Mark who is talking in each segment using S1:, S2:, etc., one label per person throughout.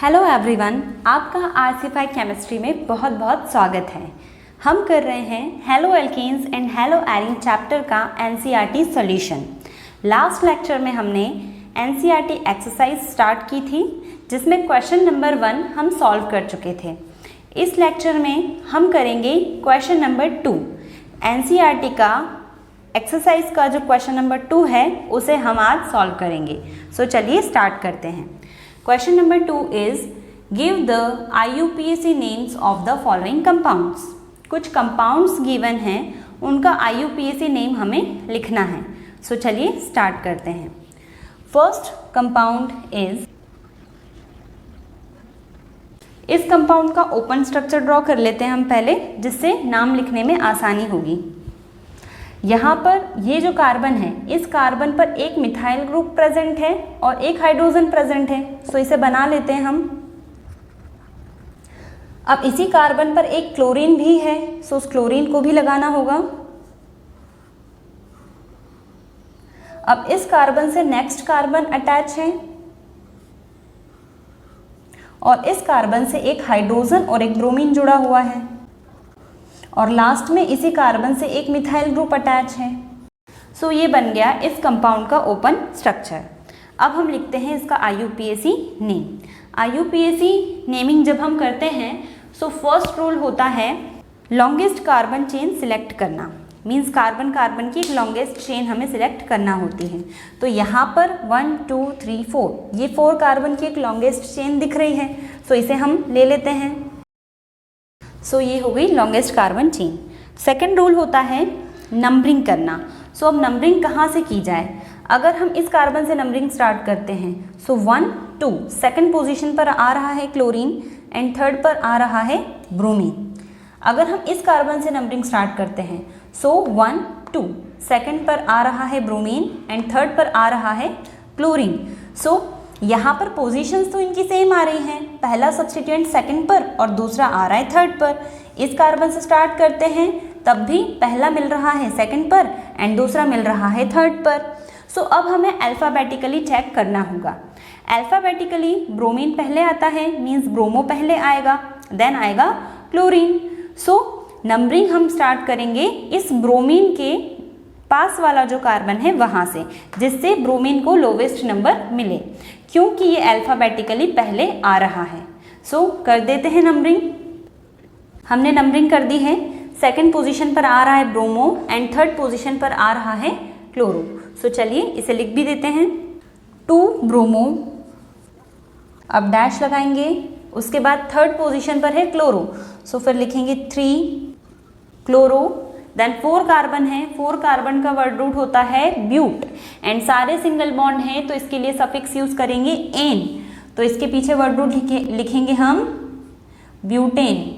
S1: Hello everyone, आपका आरसीफाई chemistry में बहुत बहुत स्वागत है। हम कर रहे हैं haloalkanes and haloarene chapter का एनसीईआरटी सॉल्यूशन। लास्ट लेक्चर में हमने एनसीईआरटी एक्सरसाइज स्टार्ट की थी जिसमें क्वेश्चन नंबर 1 हम सॉल्व कर चुके थे। इस लेक्चर में हम करेंगे क्वेश्चन नंबर 2। एनसीईआरटी का एक्सरसाइज का जो क्वेश्चन नंबर 2 है उसे हम आज सॉल्व करेंगे। सो चलिए स्टार्ट करते हैं। Question number 2 is give the IUPAC names of the following compounds। कुछ compounds given हैं, उनका IUPAC name हमें लिखना है। So चलिए स्टार्ट करते हैं। First compound is, इस कंपाउंड का ओपन स्ट्रक्चर ड्रॉ कर लेते हैं हम पहले, जिससे नाम लिखने में आसानी होगी। यहाँ पर ये जो कार्बन है, इस कार्बन पर एक मिथाइल ग्रुप प्रेजेंट है और एक हाइड्रोजन प्रेजेंट है। सो इसे बना लेते हैं हम। अब इसी कार्बन पर एक क्लोरीन भी है, सो उस क्लोरीन को भी लगाना होगा। अब इस कार्बन से नेक्स्ट कार्बन अटैच है और इस कार्बन से एक हाइड्रोजन और एक ब्रोमीन जुड़ा हुआ है और लास्ट में इसी कार्बन से एक मिथाइल ग्रुप अटैच है। सो ये बन गया इस कंपाउंड का ओपन स्ट्रक्चर। अब हम लिखते हैं इसका IUPAC नेम। IUPAC नेमिंग जब हम करते हैं सो फर्स्ट रूल होता है लॉन्गेस्ट कार्बन चेन सिलेक्ट करना। मीन्स कार्बन कार्बन की एक लॉन्गेस्ट चेन हमें सिलेक्ट करना होती है। तो यहाँ पर 1 2 3 4 ये 4 कार्बन की एक लॉन्गेस्ट चेन दिख रही है। सो इसे हम ले लेते हैं। सो ये हो गई longest carbon chain. Second rule होता है नंबरिंग करना। सो अब नंबरिंग कहाँ से की जाए? अगर हम इस कार्बन से नंबरिंग स्टार्ट करते हैं सो 1 2 सेकेंड पोजीशन पर आ रहा है क्लोरीन एंड थर्ड पर आ रहा है ब्रोमीन। अगर हम इस कार्बन से नंबरिंग स्टार्ट करते हैं सो 1 2 सेकेंड पर आ रहा है ब्रोमीन एंड थर्ड पर आ रहा है क्लोरीन। सो यहाँ पर पोजीशंस तो इनकी सेम आ रही हैं। पहला सब्स्टिट्यूएंट सेकंड पर और दूसरा आ रहा है थर्ड पर। इस कार्बन से स्टार्ट करते हैं तब भी पहला मिल रहा है सेकंड पर एंड दूसरा मिल रहा है थर्ड पर। सो अब हमें अल्फ़ाबेटिकली चेक करना होगा। अल्फ़ाबेटिकली ब्रोमीन पहले आता है, मीन्स ब्रोमो पहले आएगा, देन आएगा क्लोरीन। सो नंबरिंग हम स्टार्ट करेंगे इस ब्रोमीन के पास वाला जो कार्बन है वहाँ से, जिससे ब्रोमीन को लोवेस्ट नंबर मिले, क्योंकि ये अल्फ़ाबेटिकली पहले आ रहा है। सो कर देते हैं नंबरिंग। हमने नंबरिंग कर दी है। सेकंड पोजीशन पर आ रहा है ब्रोमो एंड थर्ड पोजीशन पर आ रहा है क्लोरो। सो चलिए इसे लिख भी देते हैं। 2 ब्रोमो, अब डैश लगाएंगे। उसके बाद थर्ड पोजीशन पर है क्लोरो, सो फिर लिखेंगे 3 क्लोरो। देन 4 कार्बन है, 4 कार्बन का वर्ड रूट होता है ब्यूट एंड सारे सिंगल बॉन्ड हैं तो इसके लिए सफिक्स यूज करेंगे एन। तो इसके पीछे वर्ड रूट लिखेंगे हम ब्यूटेन।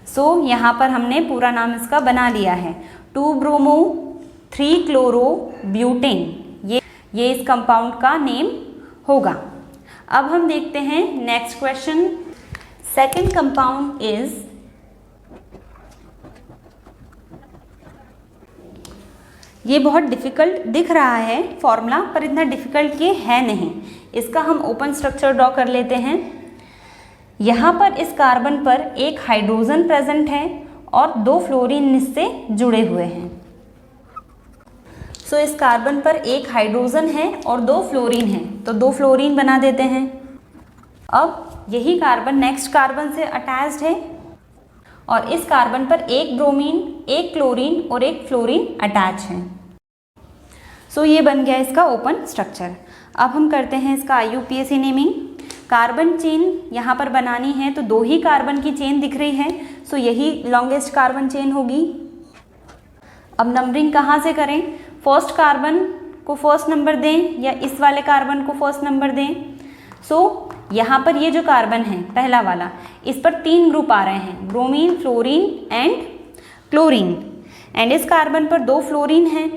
S1: सो यहाँ पर हमने पूरा नाम इसका बना लिया है 2 ब्रोमो 3 क्लोरो ब्यूटेन। ये इस कंपाउंड का नेम होगा। अब हम देखते हैं next question. Second compound is, ये बहुत डिफिकल्ट दिख रहा है फॉर्मूला, पर इतना डिफिकल्ट ये है नहीं। इसका हम ओपन स्ट्रक्चर ड्रॉ कर लेते हैं। यहाँ पर इस कार्बन पर एक हाइड्रोजन प्रेजेंट है और 2 फ्लोरीन इससे जुड़े हुए हैं। सो इस कार्बन पर एक हाइड्रोजन है और 2 फ्लोरीन है, तो 2 फ्लोरीन बना देते हैं। अब यही कार्बन नेक्स्ट कार्बन से अटैच्ड है और इस कार्बन पर एक ब्रोमीन, एक क्लोरीन और एक फ्लोरीन अटैच है। सो ये बन गया इसका ओपन स्ट्रक्चर। अब हम करते हैं इसका IUPAC नेमिंग। कार्बन चेन यहाँ पर बनानी है तो 2 ही कार्बन की चेन दिख रही है, सो यही लॉन्गेस्ट कार्बन चेन होगी। अब नंबरिंग कहाँ से करें? फर्स्ट कार्बन को फर्स्ट नंबर दें या इस वाले कार्बन को फर्स्ट नंबर दें? सो यहाँ पर ये जो कार्बन है पहला वाला, इस पर 3 ग्रुप आ रहे हैं, bromine, fluorine and chlorine. And इस कार्बन पर 2 फ्लोरीन हैं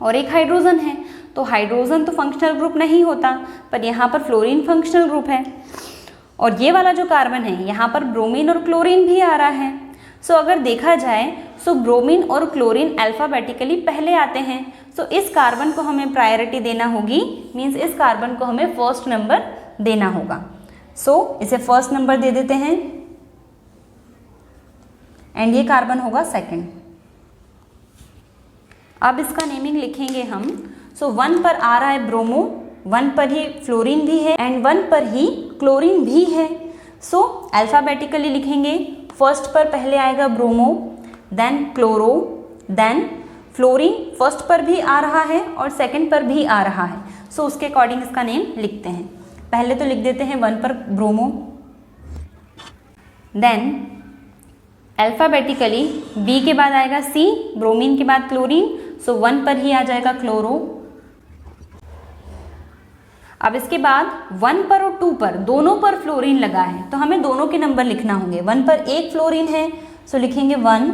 S1: और एक हाइड्रोजन है। तो हाइड्रोजन तो फंक्शनल ग्रुप नहीं होता, पर यहाँ पर फ्लोरीन फंक्शनल ग्रुप है। और ये वाला जो कार्बन है यहाँ पर ब्रोमीन और क्लोरीन भी आ रहा है। सो अगर देखा जाए सो ब्रोमीन और क्लोरीन अल्फ़ाबेटिकली पहले आते हैं, सो इस कार्बन को हमें प्रायोरिटी देना होगी, मीन्स इस कार्बन को हमें फर्स्ट नंबर देना होगा। सो इसे फर्स्ट नंबर दे देते हैं एंड ये कार्बन होगा सेकंड। अब इसका नेमिंग लिखेंगे हम। सो 1 पर आ रहा है ब्रोमो, 1 पर ही फ्लोरीन भी है एंड 1 पर ही क्लोरीन भी है। सो अल्फ़ाबेटिकली लिखेंगे, फर्स्ट पर पहले आएगा bromo, then chloro, then fluorine first पर भी आ रहा है और सेकंड पर भी आ रहा है। सो उसके अकॉर्डिंग इसका नेम लिखते हैं। पहले तो लिख देते हैं 1 पर ब्रोमो, देन अल्फ़ाबेटिकली बी के बाद आएगा सी, ब्रोमीन के बाद क्लोरीन, सो 1 पर ही आ जाएगा क्लोरो। अब इसके बाद 1 पर और 2 पर दोनों पर फ्लोरीन लगा है तो हमें दोनों के नंबर लिखना होंगे। 1 पर एक फ्लोरीन है सो लिखेंगे 1,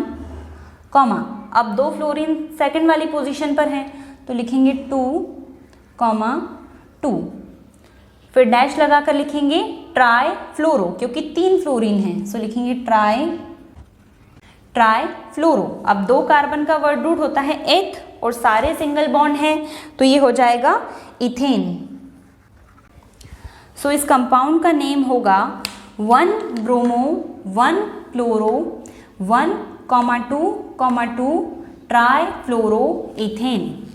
S1: कॉमा अब 2 फ्लोरीन सेकंड वाली पोजीशन पर है तो लिखेंगे 2, कॉमा 2, फिर डैश लगाकर लिखेंगे ट्राई फ्लोरो क्योंकि 3 फ्लोरीन है सो लिखेंगे ट्राई फ्लोरो। अब 2 कार्बन का वर्ड रूट होता है एथ और सारे सिंगल बॉन्ड हैं तो ये हो जाएगा इथेन। सो इस कंपाउंड का नेम होगा 1 ब्रोमो 1 क्लोरो 1,2,2 ट्राई फ्लोरो इथेन।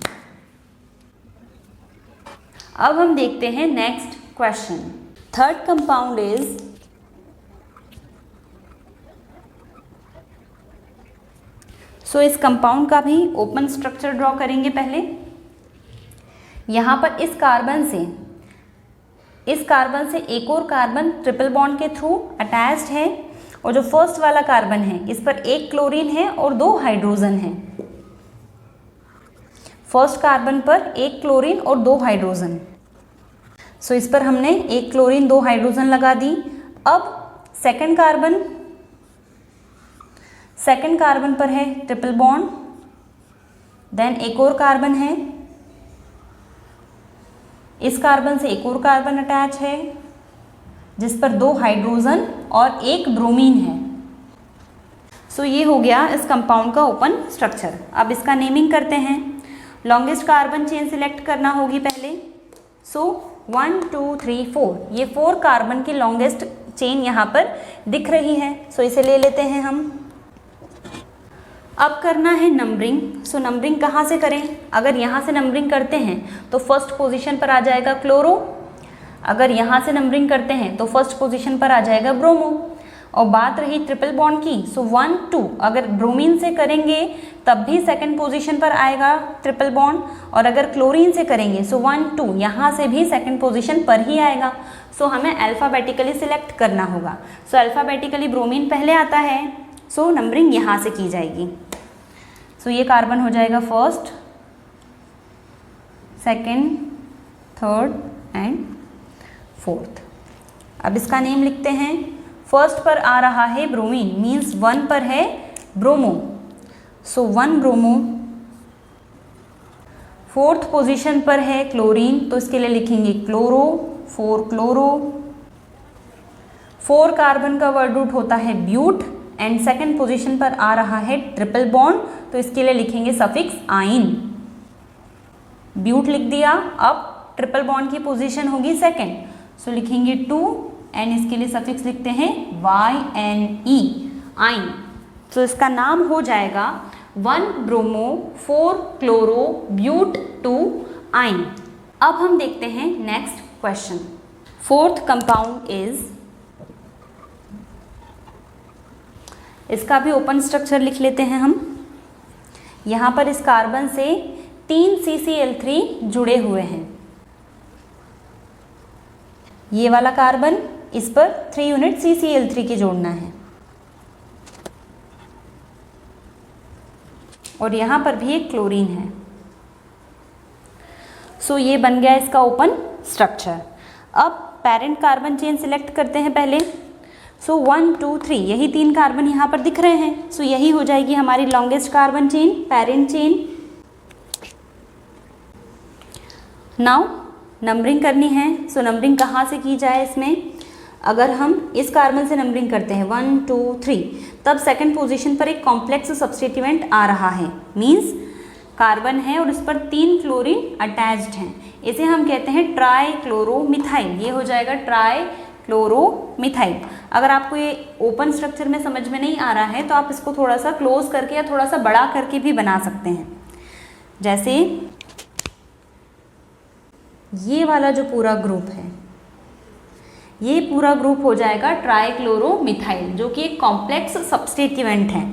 S1: अब हम देखते हैं next question. Third compound is so इस कंपाउंड का भी ओपन स्ट्रक्चर ड्रॉ करेंगे। पहले यहाँ पर इस कार्बन से एक और कार्बन ट्रिपल बॉन्ड के थ्रू अटैच्ड है और जो फर्स्ट वाला कार्बन है इस पर एक क्लोरीन है और 2 हाइड्रोजन है। फर्स्ट कार्बन पर एक क्लोरीन और 2 हाइड्रोजन, सो इस पर हमने एक क्लोरीन 2 हाइड्रोजन लगा दी। अब सेकंड कार्बन पर है ट्रिपल बॉन्ड, देन एक और कार्बन है, इस कार्बन से एक और कार्बन अटैच है जिस पर 2 हाइड्रोजन और एक ब्रोमीन है। सो ये हो गया इस कंपाउंड का ओपन स्ट्रक्चर। अब इसका नेमिंग करते हैं। लॉन्गेस्ट कार्बन चेन सिलेक्ट करना होगी पहले। सो 1 2 3 4 ये 4 कार्बन की लॉन्गेस्ट चेन यहाँ पर दिख रही है। सो इसे ले लेते हैं हम। अब करना है नंबरिंग। सो नंबरिंग कहाँ से करें? अगर यहाँ से नंबरिंग करते हैं तो फर्स्ट पोजीशन पर आ जाएगा क्लोरो, अगर यहाँ से नंबरिंग करते हैं तो फर्स्ट पोजीशन पर आ जाएगा ब्रोमो। और बात रही ट्रिपल बॉन्ड की, सो 1 2 अगर ब्रोमीन से करेंगे तब भी सेकंड पोजीशन पर आएगा ट्रिपल बॉन्ड, और अगर क्लोरीन से करेंगे सो 1 2 यहाँ से भी सेकंड पोजीशन पर ही आएगा। सो हमें अल्फ़ाबेटिकली सिलेक्ट करना होगा। सो अल्फ़ाबेटिकली ब्रोमीन पहले आता है, सो नंबरिंग यहाँ से की जाएगी। सो ये कार्बन हो जाएगा first, second, third and fourth. अब इसका नेम लिखते हैं। फर्स्ट पर आ रहा है ब्रोमीन, मीन्स 1 पर है ब्रोमो, सो 1 ब्रोमो। फोर्थ पोजीशन पर है क्लोरीन तो इसके लिए लिखेंगे क्लोरो, 4 क्लोरो। 4 कार्बन का वर्ड रूट होता है ब्यूट एंड सेकंड पोजीशन पर आ रहा है ट्रिपल बॉन्ड तो इसके लिए लिखेंगे सफिक्स आइन। ब्यूट लिख दिया। अब ट्रिपल बॉन्ड की पोजीशन होगी सेकंड, सो लिखेंगे 2 एंड इसके लिए सफिक्स लिखते हैं YNE, आइन। तो इसका नाम हो जाएगा 1 ब्रोमो 4 क्लोरो ब्यूट 2 आइन। अब हम देखते हैं next question. Fourth compound is, इसका भी ओपन स्ट्रक्चर लिख लेते हैं हम। यहाँ पर इस कार्बन से 3 CCl3 जुड़े हुए हैं। ये वाला कार्बन, इस पर 3 यूनिट CCl3 की जोड़ना है और यहाँ पर भी एक क्लोरीन है। सो ये बन गया इसका ओपन स्ट्रक्चर। अब पेरेंट कार्बन चेन सिलेक्ट करते हैं पहले। सो 1 2 3 यही 3 कार्बन यहाँ पर दिख रहे हैं। सो यही हो जाएगी हमारी longest carbon chain, parent chain. Now numbering करनी है। सो नंबरिंग कहाँ से की जाए इसमें? अगर हम इस कार्बन से नंबरिंग करते हैं 1 2 3 तब सेकंड पोजीशन पर एक कॉम्प्लेक्स सब्स्टिट्यूएंट आ रहा है, मींस कार्बन है और इस पर 3 क्लोरीन अटैच्ड हैं, इसे हम कहते हैं ट्राइक्लोरोमिथाइल। ये हो जाएगा ट्राइक्लोरोमिथाइल। अगर आपको ये ओपन स्ट्रक्चर में समझ में नहीं आ रहा है तो आप इसको थोड़ा सा क्लोज करके या थोड़ा सा बड़ा करके भी बना सकते हैं। जैसे ये वाला जो पूरा ग्रुप है, ये पूरा ग्रुप हो जाएगा ट्राइक्लोरोमिथाइल, जो कि एक कॉम्प्लेक्स सब्स्टिट्यूएंट है,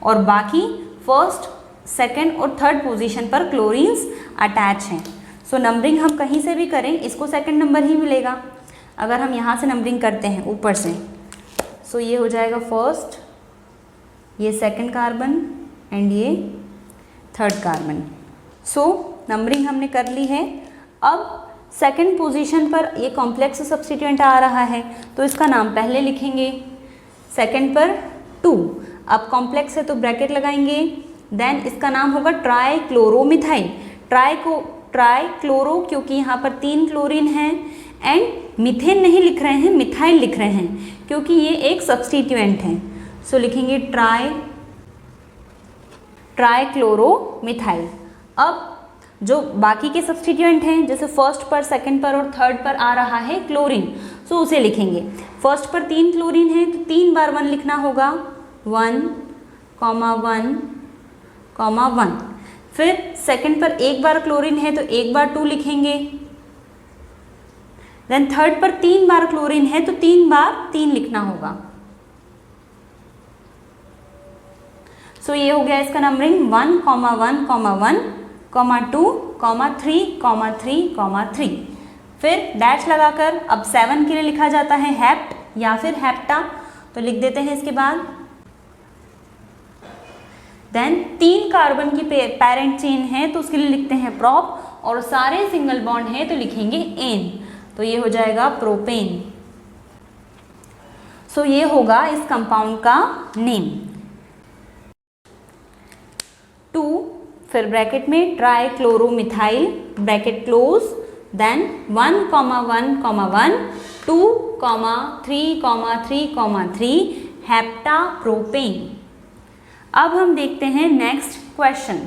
S1: और बाकी फर्स्ट, सेकंड और थर्ड पोजीशन पर क्लोरीन्स अटैच हैं। सो नंबरिंग हम कहीं से भी करें, इसको सेकंड नंबर ही मिलेगा। अगर हम यहाँ से नंबरिंग करते हैं ऊपर से, सो ये हो जाएगा फर्स्ट, ये सेकंड कार्बन एंड ये थर्ड कार्बन। सो नंबरिंग हमने कर ली है। अब सेकंड पोजीशन पर ये कॉम्प्लेक्स सब्स्टिट्यूएंट आ रहा है तो इसका नाम पहले लिखेंगे, सेकंड पर 2, अब कॉम्प्लेक्स है तो ब्रैकेट लगाएंगे, देन इसका नाम होगा ट्राइक्लोरोमिथाइल। ट्राइक्लोरो क्योंकि यहाँ पर 3 क्लोरीन हैं, एंड मिथेन नहीं लिख रहे हैं, मिथाइल लिख रहे हैं क्योंकि ये एक सब्स्टिट्यूएंट है। सो लिखेंगे ट्राइक्लोरोमिथाइल। अब जो बाकी के सब्स्टिट्यूएंट हैं, जैसे फर्स्ट पर, सेकंड पर और थर्ड पर आ रहा है क्लोरीन, सो उसे लिखेंगे। फर्स्ट पर 3 क्लोरीन है तो 3 बार 1 लिखना होगा, 1, 1, 1। फिर सेकंड पर 1 बार क्लोरीन है तो 1 बार 2 लिखेंगे। देन थर्ड पर 3 बार क्लोरीन है तो 3 बार 3 लिखना होगा। सो ये हो गया इसका नंबरिंग 1, 1, 1, 2, 3, 3। फिर डैश लगाकर अब 7 के लिए लिखा जाता है हेप्ट या फिर हेप्टा, तो लिख देते हैं इसके बाद। देन 3 कार्बन की पेरेंट चेन है तो उसके लिए लिखते हैं प्रोप, और सारे सिंगल बॉन्ड है तो लिखेंगे एन, तो ये हो जाएगा प्रोपेन। सो ये होगा इस कंपाउंड का नेम। 2, फिर ब्रैकेट में ट्राइक्लोरोमिथाइल, ब्रैकेट क्लोज, देन 1, 1, 2, 3, 3, हेप्टाप्रोपेन। अब हम देखते हैं next question.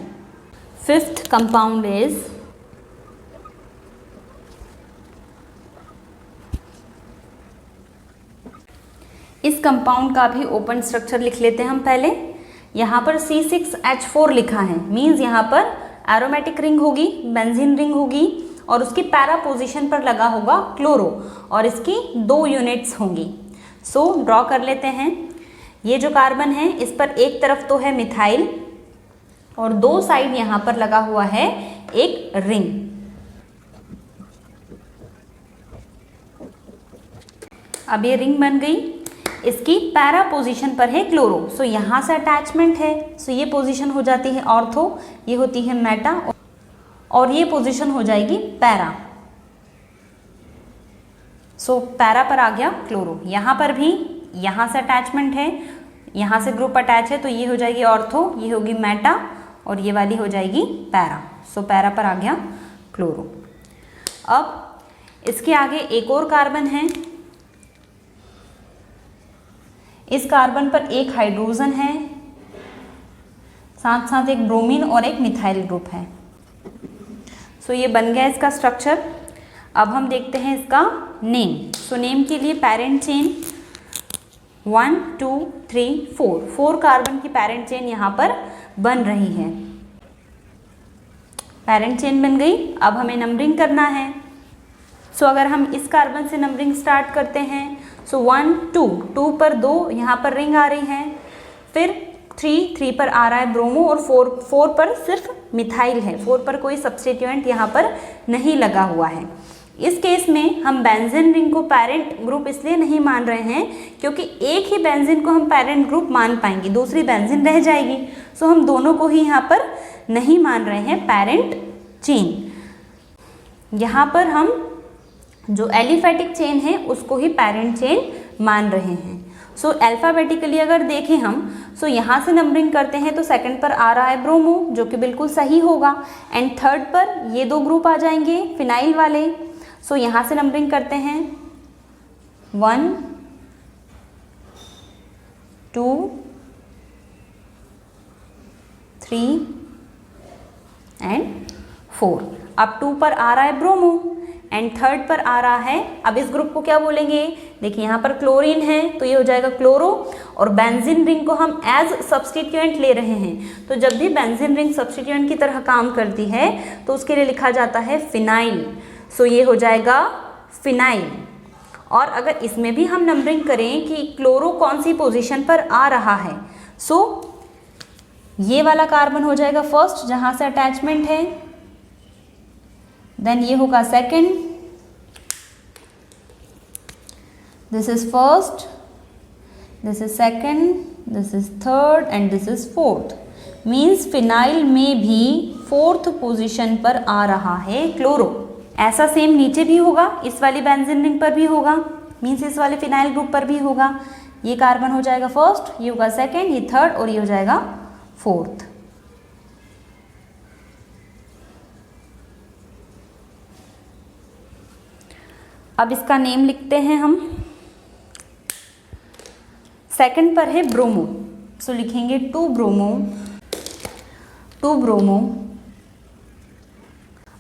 S1: 5th compound is इस कंपाउंड का भी ओपन स्ट्रक्चर लिख लेते हैं हम पहले। यहाँ पर C6H4 लिखा है, मीन्स यहाँ पर एरोमेटिक रिंग होगी, बेंजीन रिंग होगी, और उसकी पैरा पोजीशन पर लगा होगा क्लोरो, और इसकी 2 यूनिट्स होंगी। सो ड्रॉ कर लेते हैं। ये जो कार्बन है इस पर एक तरफ तो है मिथाइल और 2 साइड यहाँ पर लगा हुआ है एक रिंग। अब ये रिंग बन गई, इसकी पैरा पोजीशन पर है क्लोरो, सो यहाँ से अटैचमेंट है, सो ये पोजीशन हो जाती है ऑर्थो, ये होती है मेटा, और ये पोजीशन हो जाएगी पैरा। सो पैरा पर आ गया क्लोरो। यहाँ पर भी यहाँ से अटैचमेंट है, यहाँ से ग्रुप अटैच है, तो ये हो जाएगी ऑर्थो, ये होगी मेटा, और ये वाली हो जाएगी पैरा। सो पैरा पर आ गया क्लोरो। अब इसके आगे एक और कार्बन है, इस कार्बन पर एक हाइड्रोजन है, साथ साथ एक ब्रोमीन और एक मिथाइल ग्रुप है। सो ये बन गया इसका स्ट्रक्चर। अब हम देखते हैं इसका नेम। सो नेम के लिए पेरेंट चेन 1, 2, 3, 4 कार्बन की पेरेंट चेन यहाँ पर बन रही है। पेरेंट चेन बन गई। अब हमें नंबरिंग करना है। सो अगर हम इस कार्बन से नंबरिंग स्टार्ट करते हैं, सो 1, 2 पर 2 यहाँ पर रिंग आ रही हैं, फिर 3 पर आ रहा है ब्रोमो, और 4 पर सिर्फ मिथाइल है, 4 पर कोई सब्स्टिट्यूएंट यहाँ पर नहीं लगा हुआ है। इस केस में हम बेंजीन रिंग को पेरेंट ग्रुप इसलिए नहीं मान रहे हैं क्योंकि एक ही बेंजीन को हम पेरेंट ग्रुप मान पाएंगे, दूसरी बेंजीन रह जाएगी। सो हम दोनों को ही यहाँ पर नहीं मान रहे हैं पेरेंट चेन। यहाँ पर हम जो एलिफेटिक चेन है उसको ही पेरेंट चेन मान रहे हैं। सो अल्फ़ाबेटिकली अगर देखें हम, सो यहाँ से नंबरिंग करते हैं तो सेकंड पर आ रहा है ब्रोमो, जो कि बिल्कुल सही होगा, एंड थर्ड पर ये 2 ग्रुप आ जाएंगे फिनाइल वाले। सो यहाँ से नंबरिंग करते हैं 1, 2, 3, एंड 4। अब 2 पर आ रहा है ब्रोमो एंड 3rd पर आ रहा है, अब इस ग्रुप को क्या बोलेंगे, देखिए यहाँ पर क्लोरीन है तो ये हो जाएगा क्लोरो, और बेंजीन रिंग को हम एज सब्स्टिट्यूएंट ले रहे हैं, तो जब भी बेंजीन रिंग सब्स्टिट्यूएंट की तरह काम करती है तो उसके लिए लिखा जाता है फिनाइल। सो ये हो जाएगा फिनाइल। और अगर इसमें भी हम नंबरिंग करें कि क्लोरो कौन सी पोजीशन पर आ रहा है, सो ये वाला कार्बन हो जाएगा फर्स्ट जहाँ से अटैचमेंट है, देन ये होगा second, this is first, this is second, this is third and this is fourth. Means phenyl में भी 4th पोजीशन पर आ रहा है क्लोरो। ऐसा सेम नीचे भी होगा, इस वाली बेंजीन रिंग पर भी होगा, मीन्स इस वाले फिनाइल ग्रुप पर भी होगा। ये कार्बन हो जाएगा फर्स्ट, ये होगा सेकंड, ये थर्ड और ये हो जाएगा फोर्थ। अब इसका नेम लिखते हैं हम। सेकंड पर है ब्रोमो, सो लिखेंगे 2 ब्रोमो, 2 ब्रोमो।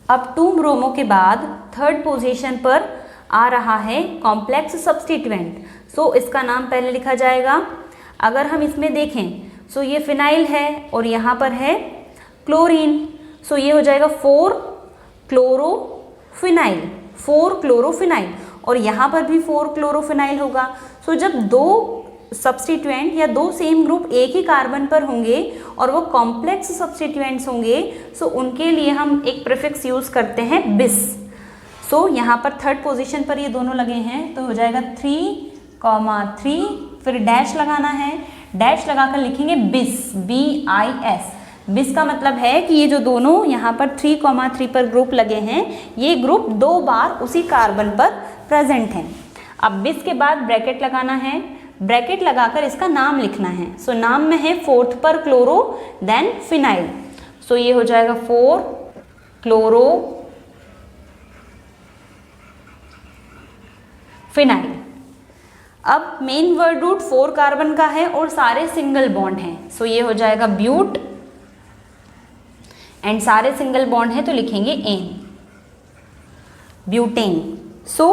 S1: अब 2 ब्रोमो के बाद 3rd पोजीशन पर आ रहा है कॉम्प्लेक्स सब्स्टिट्यूएंट, सो इसका नाम पहले लिखा जाएगा। अगर हम इसमें देखें सो ये फिनाइल है और यहाँ पर है क्लोरीन, सो ये हो जाएगा 4 क्लोरोफिनाइल, 4 क्लोरोफिनाइल, और यहाँ पर भी 4 क्लोरोफिनाइल होगा। सो जब 2 सब्स्टिट्यूएंट या 2 सेम ग्रुप एक ही कार्बन पर होंगे और वो कॉम्प्लेक्स सब्स्टिट्यूएंट्स होंगे, सो उनके लिए हम एक प्रीफिक्स यूज़ करते हैं बिस। सो यहाँ पर 3rd पोजीशन पर ये दोनों लगे हैं तो हो जाएगा 3,3, फिर डैश लगाना है, डैश लगाकर लिखेंगे बिस, BIS। बिस का मतलब है कि ये जो दोनों यहाँ पर 3,3 पर ग्रुप लगे हैं, ये ग्रुप 2 बार उसी कार्बन पर प्रेजेंट हैं। अब बिस के बाद ब्रैकेट लगाना है, ब्रैकेट लगाकर इसका नाम लिखना है। सो नाम में है 4th पर क्लोरो देन फिनाइल, सो ये हो जाएगा 4 क्लोरो फिनाइल। अब मेन वर्ड रूट 4 कार्बन का है और सारे सिंगल बॉन्ड हैं, सो ये हो जाएगा ब्यूट, एंड सारे सिंगल बॉन्ड है तो लिखेंगे एन, ब्यूटेन। सो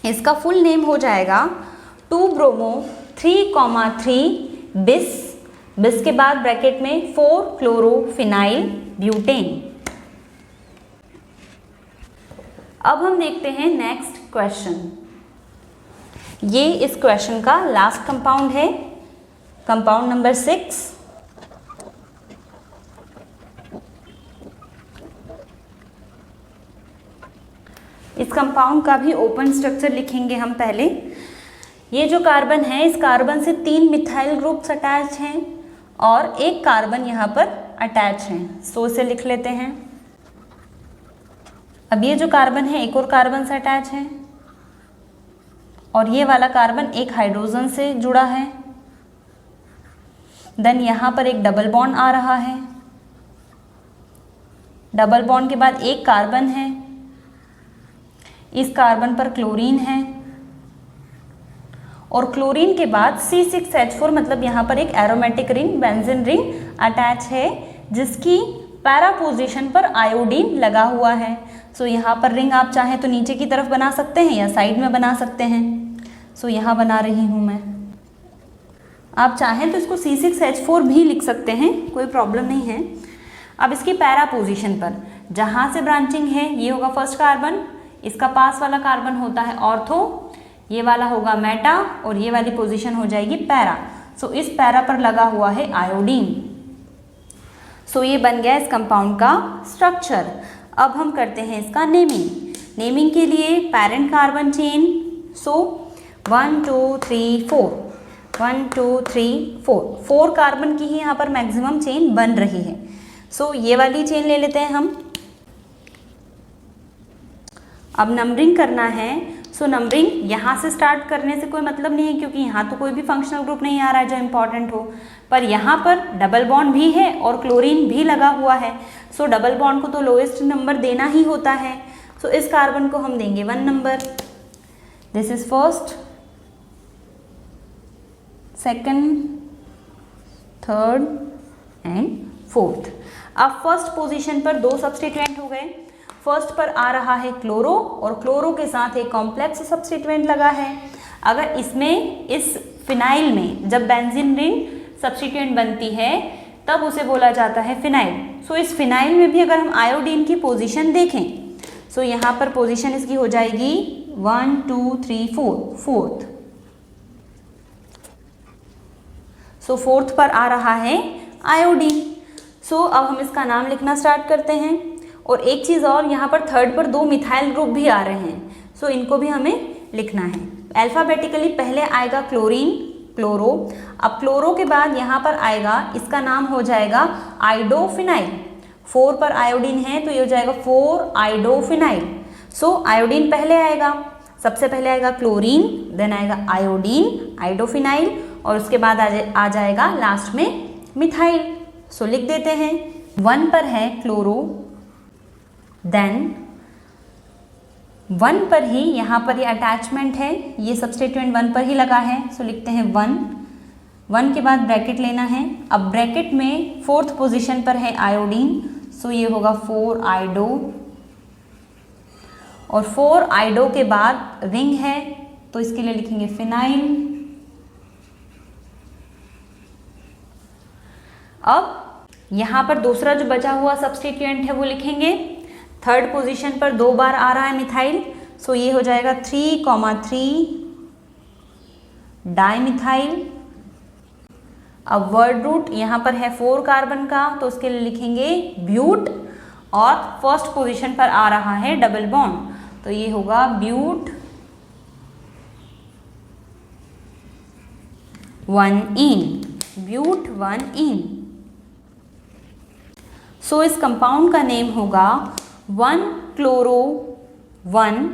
S1: इसका फुल नेम हो जाएगा 2 ब्रोमो 3,3 बिस, बिस के बाद ब्रैकेट में 4 क्लोरोफिनाइल ब्यूटेन। अब हम देखते हैं नेक्स्ट क्वेश्चन। ये इस क्वेश्चन का लास्ट कंपाउंड है, कंपाउंड नंबर 6। इस कंपाउंड का भी ओपन स्ट्रक्चर लिखेंगे हम पहले। ये जो कार्बन है, इस कार्बन से 3 मिथाइल ग्रुप्स अटैच हैं और एक कार्बन यहाँ पर अटैच हैं, सो इसे लिख लेते हैं। अब ये जो कार्बन है एक और कार्बन से अटैच है और ये वाला कार्बन एक हाइड्रोजन से जुड़ा है। देन यहाँ पर एक डबल बॉन्ड आ रहा है, डबल बॉन्ड के बाद एक कार्बन है, इस कार्बन पर क्लोरीन है और क्लोरीन के बाद C6H4 मतलब यहाँ पर एक aromatic ring, benzene ring attach है जिसकी पैरा पोजीशन पर आयोडीन लगा हुआ है। सो यहाँ पर रिंग आप चाहें तो नीचे की तरफ बना सकते हैं या साइड में बना सकते हैं। सो यहाँ बना रही हूँ मैं, आप चाहें तो इसको C6H4 भी लिख सकते हैं, कोई प्रॉब्लम नहीं है। अब इसकी पैरा पोजीशन पर जहाँ से ब्रांचिंग है ये होगा फर्स्ट कार्बन, इसका पास वाला कार्बन होता है ऑर्थो, ये वाला होगा मेटा और ये वाली पोजीशन हो जाएगी पैरा। सो इस पैरा पर लगा हुआ है आयोडीन। सो ये बन गया इस कंपाउंड का स्ट्रक्चर। अब हम करते हैं इसका नेमिंग। नेमिंग के लिए पेरेंट कार्बन चेन, सो 1 2 3 4, 1 2 3 4, 4 कार्बन की ही यहाँ पर मैक्सिमम चेन बन रही है। सो ये वाली चेन ले लेते हैं हम। अब नंबरिंग करना है, सो नंबरिंग यहाँ से स्टार्ट करने से कोई मतलब नहीं है क्योंकि यहाँ तो कोई भी फंक्शनल ग्रुप नहीं आ रहा है जो इम्पॉर्टेंट हो, पर यहाँ पर डबल बॉन्ड भी है और क्लोरीन भी लगा हुआ है। सो डबल बॉन्ड को तो लोएस्ट नंबर देना ही होता है। सो इस कार्बन को हम देंगे 1 number. This is first, second, third and fourth. अब फर्स्ट पोजीशन पर दो सब्स्टिट्यूएंट हो गए। फर्स्ट पर आ रहा है क्लोरो और क्लोरो के साथ एक कॉम्प्लेक्स सब्स्टिट्यूएंट लगा है। अगर इसमें इस फिनाइल में जब बेंजीन रिंग सब्स्टिट्यूएंट बनती है तब उसे बोला जाता है फिनाइल। सो इस फिनाइल में भी अगर हम आयोडीन की पोजीशन देखें, सो यहाँ पर पोजीशन इसकी हो जाएगी 1 2 3 4, फोर्थ। सो फोर्थ पर आ रहा है आयोडीन। सो अब हम इसका नाम लिखना स्टार्ट करते हैं। और एक चीज़ और, यहाँ पर थर्ड पर दो मिथाइल ग्रुप भी आ रहे हैं, सो इनको भी हमें लिखना है। अल्फ़ाबेटिकली पहले आएगा क्लोरीन, क्लोरो। अब क्लोरो के बाद यहाँ पर आएगा, इसका नाम हो जाएगा आइडोफिनाइल। 4 पर आयोडीन है तो ये हो जाएगा 4 आइडोफिनाइल। सो आयोडीन पहले आएगा, सबसे पहले आएगा क्लोरीन, देन आएगा आयोडीन, आइडोफिनाइल, और उसके बाद आ जाएगा लास्ट में मिथाइल। सो लिख देते हैं। 1 पर है क्लोरो, देन 1 पर ही यहाँ पर ये अटैचमेंट है, ये सब्स्टिट्यूएंट 1 पर ही लगा है। सो लिखते हैं 1 के बाद ब्रैकेट लेना है। अब ब्रैकेट में फोर्थ पोजीशन पर है आयोडीन, सो ये होगा 4 आइडो, और 4 आइडो के बाद रिंग है तो इसके लिए लिखेंगे फिनाइल। अब यहाँ पर दूसरा जो बचा हुआ सब्स्टिट्यूएंट है वो लिखेंगे। थर्ड पोजीशन पर 2 बार आ रहा है मिथाइल, सो ये हो जाएगा 3,3 डाइमिथाइल। अब वर्ड रूट यहाँ पर है 4 कार्बन का तो उसके लिए लिखेंगे ब्यूट, और फर्स्ट पोजीशन पर आ रहा है डबल बॉन्ड तो ये होगा ब्यूट 1-इन, ब्यूट 1-इन। सो इस कंपाउंड का नेम होगा 1-क्लोरो-1,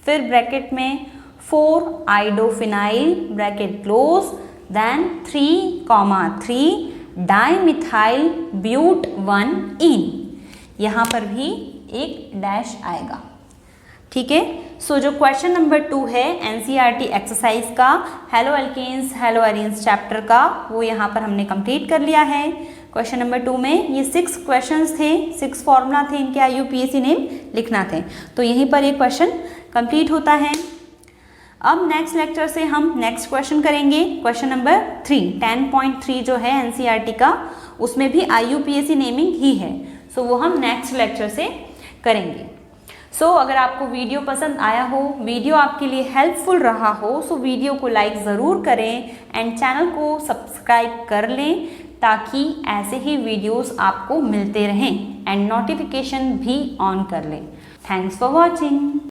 S1: फिर ब्रैकेट में 4 iodophenyl bracket close, then 3,3 dimethyl but 1-इन। यहाँ पर भी एक डैश आएगा। ठीक है। सो जो क्वेश्चन नंबर 2 है एनसीईआरटी एक्सरसाइज का haloalkanes haloarenes chapter का, वो यहाँ पर हमने कंप्लीट कर लिया है। क्वेश्चन नंबर 2 में ये 6 क्वेश्चंस थे, 6 फॉर्मूला थे, इनके IUPAC नेम लिखना थे, तो यहीं पर ये क्वेश्चन कंप्लीट होता है। अब नेक्स्ट लेक्चर से हम नेक्स्ट क्वेश्चन करेंगे, क्वेश्चन नंबर 3, 10.3 जो है एनसीईआरटी का, उसमें भी IUPAC नेमिंग ही है, सो वो हम नेक्स्ट लेक्चर से करेंगे। सो अगर आपको वीडियो पसंद आया हो, वीडियो आपके लिए हेल्पफुल रहा हो, सो वीडियो को लाइक ज़रूर करें एंड चैनल को सब्सक्राइब कर लें ताकि ऐसे ही वीडियोस आपको मिलते रहें, एंड नोटिफिकेशन भी ऑन कर लें। Thanks for watching.